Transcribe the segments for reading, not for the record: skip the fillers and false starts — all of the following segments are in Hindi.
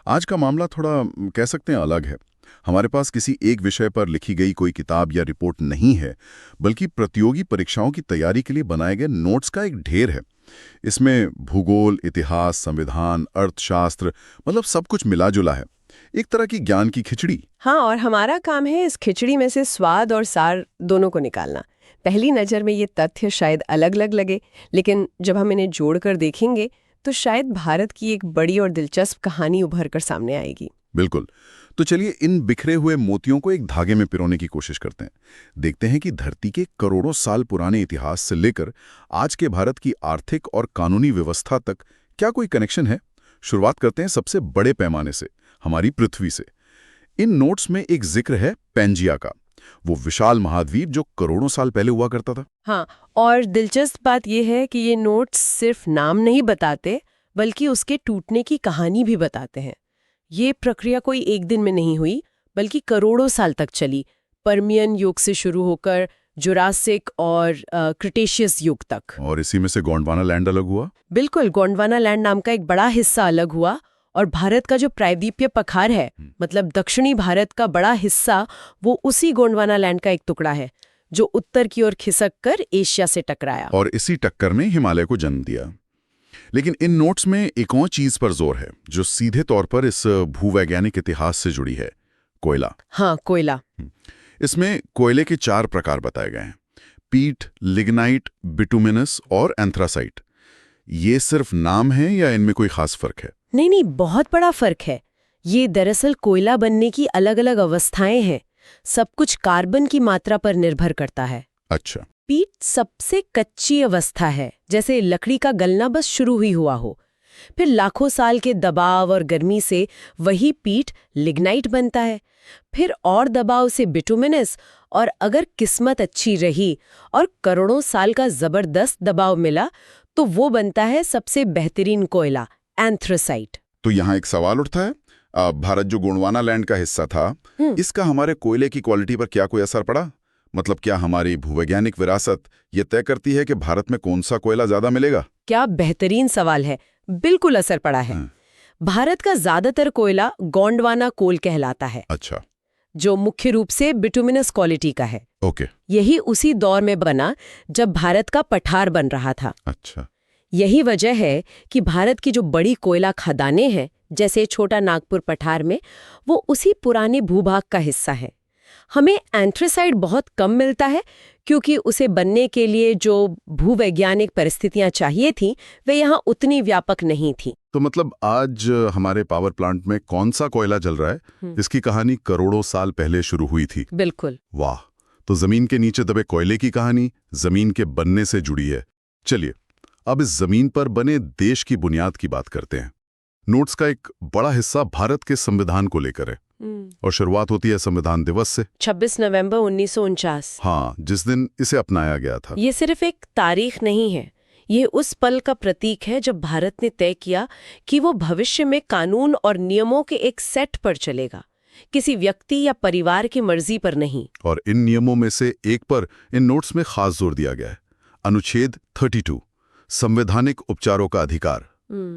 आज का मामला थोड़ा कह सकते हैं अलग है। हमारे पास किसी एक विषय पर लिखी गई कोई किताब या रिपोर्ट नहीं है, बल्कि प्रतियोगी परीक्षाओं की तैयारी के लिए बनाए गए नोट्स का एक ढेर है। इसमें भूगोल, इतिहास, संविधान, अर्थशास्त्र, मतलब सब कुछ मिला जुला है। एक तरह की ज्ञान की खिचड़ी। हाँ, और हमारा काम है इस खिचड़ी में से स्वाद और सार दोनों को निकालना। पहली नज़र में ये तथ्य शायद अलग अलग लगे, लेकिन जब हम इन्हें जोड़कर देखेंगे तो शायद भारत की एक बड़ी और दिलचस्प कहानी उभर कर सामने आएगी। बिल्कुल। तो चलिए इन बिखरे हुए मोतियों को एक धागे में पिरोने की कोशिश करते हैं। देखते हैं कि धरती के करोड़ों साल पुराने इतिहास से लेकर आज के भारत की आर्थिक और कानूनी व्यवस्था तक क्या कोई कनेक्शन है। शुरुआत करते हैं सबसे बड़े पैमाने से, हमारी पृथ्वी से। इन नोट्स में एक जिक्र है पैंजिया का, वो विशाल महाद्वीप जो करोड़ों साल पहले हुआ करता था। हाँ, और दिलचस्प बात यह है कि ये नोट्स सिर्फ नाम नहीं बताते, बल्कि उसके टूटने की कहानी भी बताते हैं। ये प्रक्रिया कोई एक दिन में नहीं हुई, बल्कि करोड़ों साल तक चली, पर्मियन युग से शुरू होकर जुरासिक और क्रिटेशियस युग तक। और इसी में से गोंडवाना लैंड अलग हुआ। बिल्कुल, गोंडवाना लैंड नाम का एक बड़ा हिस्सा अलग हुआ, और भारत का जो प्रायद्वीपीय पठार है, मतलब दक्षिणी भारत का बड़ा हिस्सा, वो उसी गोंडवाना लैंड का एक टुकड़ा है, जो उत्तर की ओर खिसक कर एशिया से टकराया। और इसी टक्कर ने हिमालय को जन्म दिया। लेकिन इन नोट्स में एक और चीज पर जोर है जो सीधे तौर पर इस भूवैज्ञानिक इतिहास से जुड़ी है, कोयला। हाँ, कोयला। इसमें कोयले के 4 प्रकार बताए गए हैं: पीट, लिग्नाइट, बिटुमिनस और एंथ्रासाइट। ये सिर्फ नाम है या इनमें कोई खास फर्क है? नहीं, बहुत बड़ा फर्क है। ये दरअसल कोयला बनने की अलग अलग अवस्थाएं हैं। सब कुछ कार्बन की मात्रा पर निर्भर करता है। अच्छा। पीट सबसे कच्ची अवस्था है, जैसे लकड़ी का गलना बस शुरू ही हुआ हो। फिर लाखों साल के दबाव और गर्मी से वही पीट लिग्नाइट बनता है। फिर और दबाव से बिटुमिनस, और अगर किस्मत अच्छी रही और करोड़ों साल का जबरदस्त दबाव मिला तो वो बनता है सबसे बेहतरीन कोयला, एंथ्रासाइट। तो यहाँ एक सवाल उठता है, भारत जो गोंडवाना लैंड का हिस्सा था, इसका हमारे कोयले की क्वालिटी पर क्या कोई असर पड़ा? मतलब क्या हमारी भूवैज्ञानिक विरासत ये तय करती है कि भारत में कौन सा कोयला ज्यादा मिलेगा? क्या बेहतरीन सवाल है। बिल्कुल असर पड़ा है। भारत का ज्यादातर कोयला गोंडवाना कोल कहलाता है। अच्छा। जो मुख्य रूप से बिटुमिनस क्वालिटी का है। ओके। यही उसी दौर में बना जब भारत का पठार बन रहा था। अच्छा। यही वजह है कि भारत की जो बड़ी कोयला खदानें हैं, जैसे छोटा नागपुर पठार में, वो उसी पुराने भूभाग का हिस्सा है। हमें एंथ्रासाइट बहुत कम मिलता है, क्योंकि उसे बनने के लिए जो भूवैज्ञानिक परिस्थितियां चाहिए थीं, वे यहाँ उतनी व्यापक नहीं थीं। तो मतलब आज हमारे पावर प्लांट में कौन सा कोयला जल रहा है, इसकी कहानी करोड़ों साल पहले शुरू हुई थी। बिल्कुल। वाह। तो जमीन के नीचे दबे कोयले की कहानी जमीन के बनने से जुड़ी है। चलिए अब इस जमीन पर बने देश की बुनियाद की बात करते हैं। नोट्स का एक बड़ा हिस्सा भारत के संविधान को लेकर है, और शुरुआत होती है संविधान दिवस से, 26 नवंबर 1949। हाँ, जिस दिन इसे अपनाया गया था। ये सिर्फ एक तारीख नहीं है, ये उस पल का प्रतीक है जब भारत ने तय किया कि वो भविष्य में कानून और नियमों के एक सेट पर चलेगा, किसी व्यक्ति या परिवार की मर्जी पर नहीं। और इन नियमों में से एक पर इन नोट्स में खास जोर दिया गया है, अनुच्छेद 32, संवैधानिक उपचारों का अधिकार।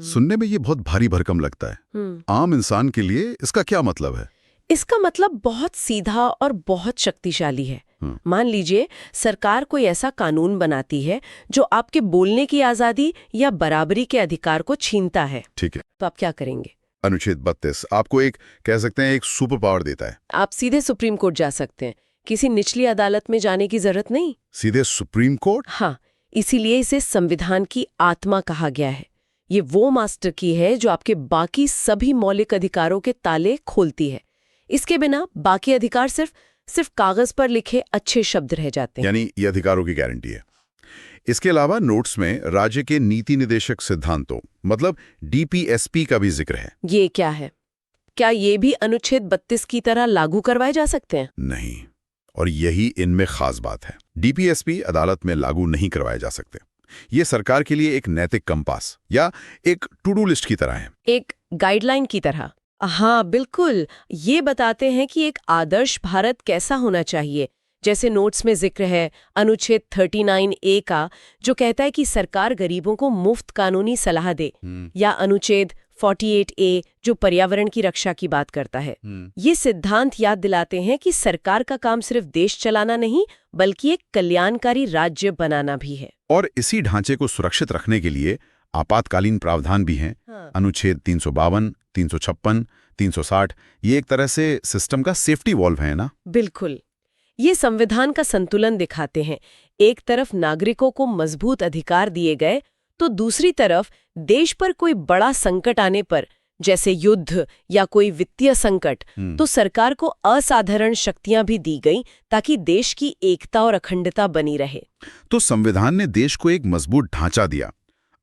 सुनने में ये बहुत भारी भरकम लगता है। आम इंसान के लिए इसका क्या मतलब है? इसका मतलब बहुत सीधा और बहुत शक्तिशाली है। मान लीजिए सरकार कोई ऐसा कानून बनाती है जो आपके बोलने की आजादी या बराबरी के अधिकार को छीनता है। ठीक है। तो आप क्या करेंगे? अनुच्छेद 32 आपको एक कह सकते हैं एक सुपर पावर देता है। आप सीधे सुप्रीम कोर्ट जा सकते हैं, किसी निचली अदालत में जाने की जरूरत नहीं। सीधे सुप्रीम कोर्ट? हाँ, इसीलिए इसे संविधान की आत्मा कहा गया है। ये वो मास्टर की है जो आपके बाकी सभी मौलिक अधिकारों के ताले खोलती है। इसके बिना बाकी अधिकार सिर्फ कागज पर लिखे अच्छे शब्द रह जाते हैं। यानी ये अधिकारों की गारंटी है। इसके अलावा नोट्स में राज्य के नीति निदेशक सिद्धांतों, मतलब डीपीएसपी का भी जिक्र है। ये क्या है? क्या ये भी अनुच्छेद 32 की तरह लागू करवाए जा सकते हैं? नहीं, और यही इनमें खास बात है। डीपीएसपी अदालत में लागू नहीं करवाए जा सकते। ये सरकार के लिए एक नैतिक कंपास या एक टू डू लिस्ट की तरह है, एक गाइडलाइन की तरह। हाँ बिल्कुल, ये बताते हैं कि एक आदर्श भारत कैसा होना चाहिए। जैसे नोट्स में जिक्र है अनुच्छेद 39A का, जो कहता है कि सरकार गरीबों को मुफ्त कानूनी सलाह दे, या अनुच्छेद 48A जो पर्यावरण की रक्षा की बात करता है। ये सिद्धांत याद दिलाते हैं कि सरकार का काम सिर्फ देश चलाना नहीं बल्कि एक कल्याणकारी राज्य बनाना भी है। और इसी ढांचे को सुरक्षित रखने के लिए आपातकालीन प्रावधान भी हैं। हाँ। अनुच्छेद 352, 356, 360 ये एक तरह से सिस्टम का सेफ्टी वॉल्व है ना। बिल्कुल, ये संविधान का संतुलन दिखाते हैं। एक तरफ नागरिकों को मजबूत अधिकार दिए गए तो दूसरी तरफ देश पर कोई बड़ा संकट आने पर, जैसे युद्ध या कोई वित्तीय संकट, तो सरकार को असाधारण शक्तियां भी दी गई ताकि देश की एकता और अखंडता बनी रहे। तो संविधान ने देश को एक मजबूत ढांचा दिया।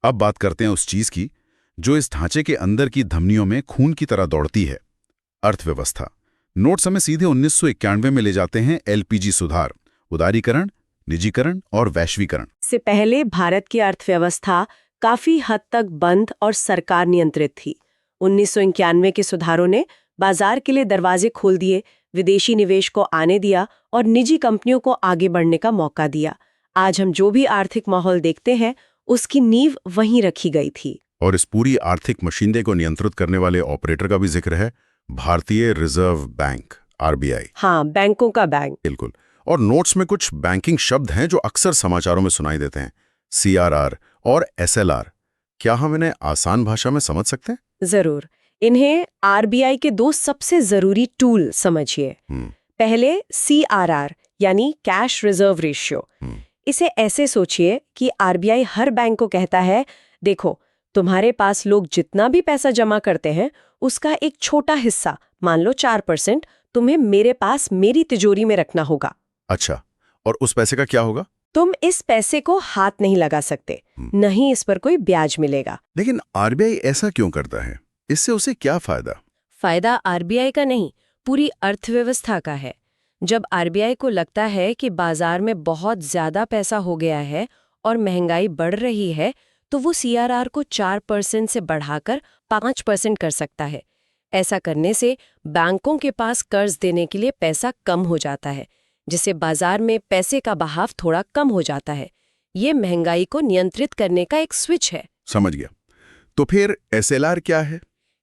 अब बात करते हैं उस चीज की जो इस ढांचे के अंदर की धमनियों में खून की तरह दौड़ती है, अर्थव्यवस्था। नोट्स हमें सीधे 1991 में ले जाते हैं। एलपीजी सुधार, उदारीकरण, निजीकरण और वैश्वीकरण से पहले भारत की अर्थव्यवस्था काफी हद तक बंद और सरकार नियंत्रित थी। 1991 के सुधारों ने बाजार के लिए दरवाजे खोल दिए, विदेशी निवेश को आने दिया और निजी कंपनियों को आगे बढ़ने का मौका दिया। आज हम जो भी आर्थिक माहौल देखते हैं उसकी नींव वहीं रखी गई थी। और इस पूरी आर्थिक मशीनरी को नियंत्रित करने वाले ऑपरेटर का भी जिक्र है, भारतीय रिजर्व बैंक, आरबीआई। हाँ, बैंकों का बैंक। बिल्कुल। और नोट्स में कुछ बैंकिंग शब्द हैं जो अक्सर समाचारों में सुनाई देते हैं, CRR और SLR। क्या हम इन्हें आसान भाषा में समझ सकते हैं? जरूर। इन्हें आरबीआई के दो सबसे जरूरी टूल समझिए। पहले CRR यानी कैश रिजर्व रेशियो। इसे ऐसे सोचिए कि आरबीआई हर बैंक को कहता है, देखो तुम्हारे पास लोग जितना भी पैसा जमा करते हैं उसका एक छोटा हिस्सा, मान लो 4%, तुम्हें मेरे पास मेरी तिजोरी में रखना होगा। अच्छा, और उस पैसे का क्या होगा? तुम इस पैसे को हाथ नहीं लगा सकते, नहीं इस पर कोई ब्याज मिलेगा। लेकिन आरबीआई ऐसा क्यों करता है? इससे उसे क्या फायदा? फायदा आरबीआई का नहीं, पूरी अर्थव्यवस्था का है। जब आरबीआई को लगता है कि बाजार में बहुत ज्यादा पैसा हो गया है और महंगाई बढ़ रही है, तो वो CRR को 4% से बढ़ाकर 5% कर सकता है। ऐसा करने से बैंकों के पास कर्ज देने के लिए पैसा कम हो जाता है, जिससे बाजार में पैसे का बहाव थोड़ा कम हो जाता है। ये महंगाई को नियंत्रित करने का एक स्विच है। समझ गया। तो फिर SLR क्या है?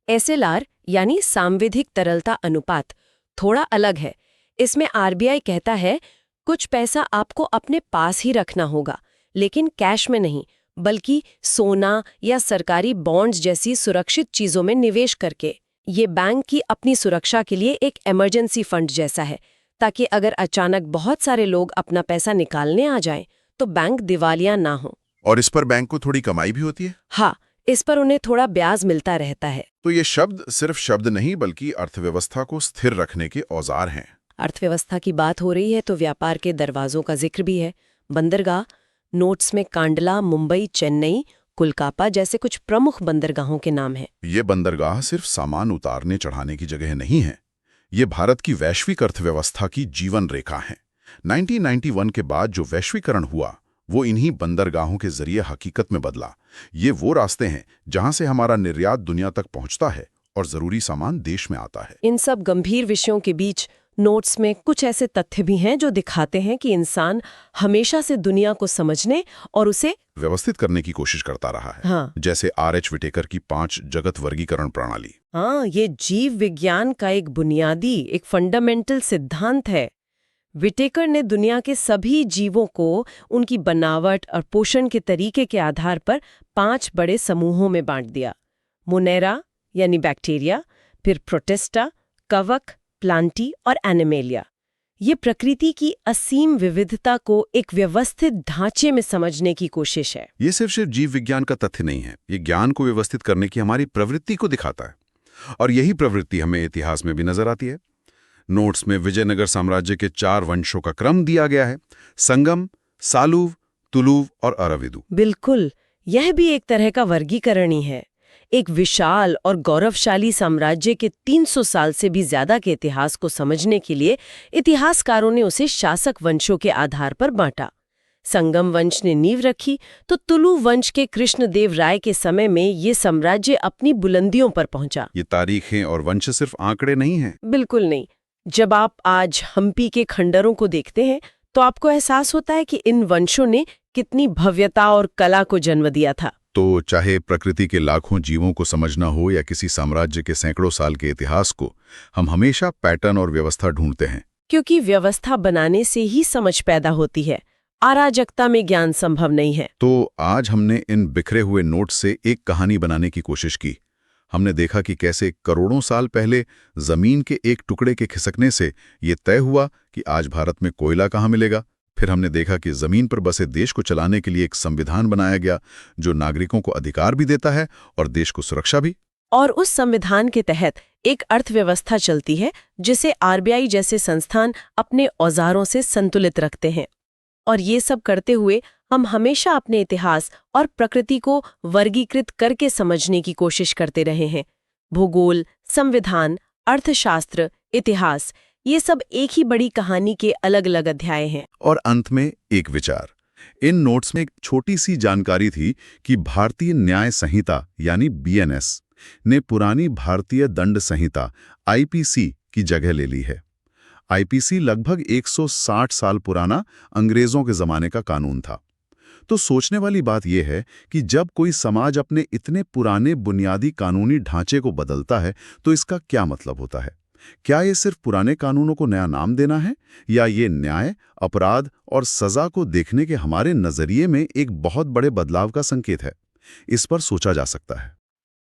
SLR यानी सांविधिक तरलता अनुपात थोड़ा अलग है। इसमें आरबीआई कहता है कुछ पैसा आपको अपने पास ही रखना होगा, लेकिन कैश में नहीं, बल्कि सोना या सरकारी बॉन्ड्स जैसी सुरक्षित चीजों में निवेश करके। ये बैंक की अपनी सुरक्षा के लिए एक इमरजेंसी फंड जैसा है, ताकि अगर अचानक बहुत सारे लोग अपना पैसा निकालने आ जाएं, तो बैंक दिवालिया ना हो। और इस पर बैंक को थोड़ी कमाई भी होती है? हाँ, इस पर उन्हें थोड़ा ब्याज मिलता रहता है। तो ये शब्द सिर्फ शब्द नहीं बल्कि अर्थव्यवस्था को स्थिर रखने के औजार हैं। अर्थव्यवस्था की बात हो रही है तो व्यापार के दरवाजों का जिक्र भी है। बंदरगाह, नोट्स में कांडला, मुंबई, चेन्नई, कोलकाता जैसे कुछ प्रमुख बंदरगाहों के नाम हैं। ये बंदरगाह सिर्फ सामान उतारने चढ़ाने की जगह नहीं है, ये भारत की वैश्विक अर्थव्यवस्था की जीवन रेखा है। 1991 के बाद जो वैश्वीकरण हुआ वो इन्हीं बंदरगाहों के जरिए हकीकत में बदला। ये वो रास्ते हैं जहां से हमारा निर्यात दुनिया तक पहुंचता है और जरूरी सामान देश में आता है। इन सब गंभीर विषयों के बीच नोट्स में कुछ ऐसे तथ्य भी हैं जो दिखाते हैं कि इंसान हमेशा से दुनिया को समझने और उसे व्यवस्थित करने की कोशिश करता रहा है। हाँ। जैसे R.H. विटेकर की 5 जगत वर्गीकरण प्रणाली। हाँ, ये जीव विज्ञान का एक बुनियादी, एक फंडामेंटल सिद्धांत है। विटेकर ने दुनिया के सभी जीवों को उनकी बनावट और पोषण के तरीके के आधार पर 5 बड़े समूहों में बांट दिया। मोनेरा यानी बैक्टीरिया, फिर प्रोटिस्टा, कवक, प्लांटी और एनिमेलिया। ये प्रकृति की असीम विविधता को एक व्यवस्थित ढांचे में समझने की कोशिश है। ये सिर्फ जीव विज्ञान का तथ्य नहीं है, ये ज्ञान को व्यवस्थित करने की हमारी प्रवृत्ति को दिखाता है। और यही प्रवृत्ति हमें इतिहास में भी नजर आती है। नोट्स में विजयनगर साम्राज्य के 4 वंशों का क्रम दिया गया है, संगम, सालुव, तुलुव और अराविदु। बिल्कुल, यह भी एक तरह का वर्गीकरण ही है। एक विशाल और गौरवशाली साम्राज्य के 300 साल से भी ज्यादा के इतिहास को समझने के लिए इतिहासकारों ने उसे शासक वंशों के आधार पर बांटा। संगम वंश ने नींव रखी तो तुलु वंश के कृष्णदेव राय के समय में ये साम्राज्य अपनी बुलंदियों पर पहुंचा। ये तारीखें और वंश सिर्फ आंकड़े नहीं हैं। बिल्कुल नहीं। जब आप आज हम्पी के खंडरों को देखते हैं तो आपको एहसास होता है कि इन वंशों ने कितनी भव्यता और कला को जन्म दिया था। तो चाहे प्रकृति के लाखों जीवों को समझना हो या किसी साम्राज्य के सैकड़ों साल के इतिहास को, हम हमेशा पैटर्न और व्यवस्था ढूंढते हैं। क्योंकि व्यवस्था बनाने से ही समझ पैदा होती है, अराजकता में ज्ञान संभव नहीं है। तो आज हमने इन बिखरे हुए नोट्स से एक कहानी बनाने की कोशिश की। हमने देखा कि कैसे करोड़ों साल पहले जमीन के एक टुकड़े के खिसकने से ये तय हुआ कि आज भारत में कोयला कहाँ मिलेगा। फिर हमने देखा कि जमीन पर बसे देश को चलाने के लिए एक संविधान बनाया गया जो नागरिकों को अधिकार भी देता है और देश को सुरक्षा भी। और उस संविधान के तहत एक अर्थव्यवस्था चलती है जिसे आरबीआई जैसे संस्थान अपने औजारों से संतुलित रखते हैं। और ये सब करते हुए हम हमेशा अपने इतिहास और प्रकृति को वर्गीकृत करके समझने की कोशिश करते रहे हैं। भूगोल, संविधान, अर्थशास्त्र, इतिहास, ये सब एक ही बड़ी कहानी के अलग अलग अध्याय हैं। और अंत में एक विचार। इन नोट्स में एक छोटी सी जानकारी थी कि भारतीय न्याय संहिता यानी बीएनएस ने पुरानी भारतीय दंड संहिता आईपीसी की जगह ले ली है। आईपीसी लगभग 160 साल पुराना अंग्रेजों के जमाने का कानून था। तो सोचने वाली बात यह है कि जब कोई समाज अपने इतने पुराने बुनियादी कानूनी ढांचे को बदलता है तो इसका क्या मतलब होता है? क्या ये सिर्फ पुराने कानूनों को नया नाम देना है, या ये न्याय, अपराध और सजा को देखने के हमारे नजरिए में एक बहुत बड़े बदलाव का संकेत है? इस पर सोचा जा सकता है।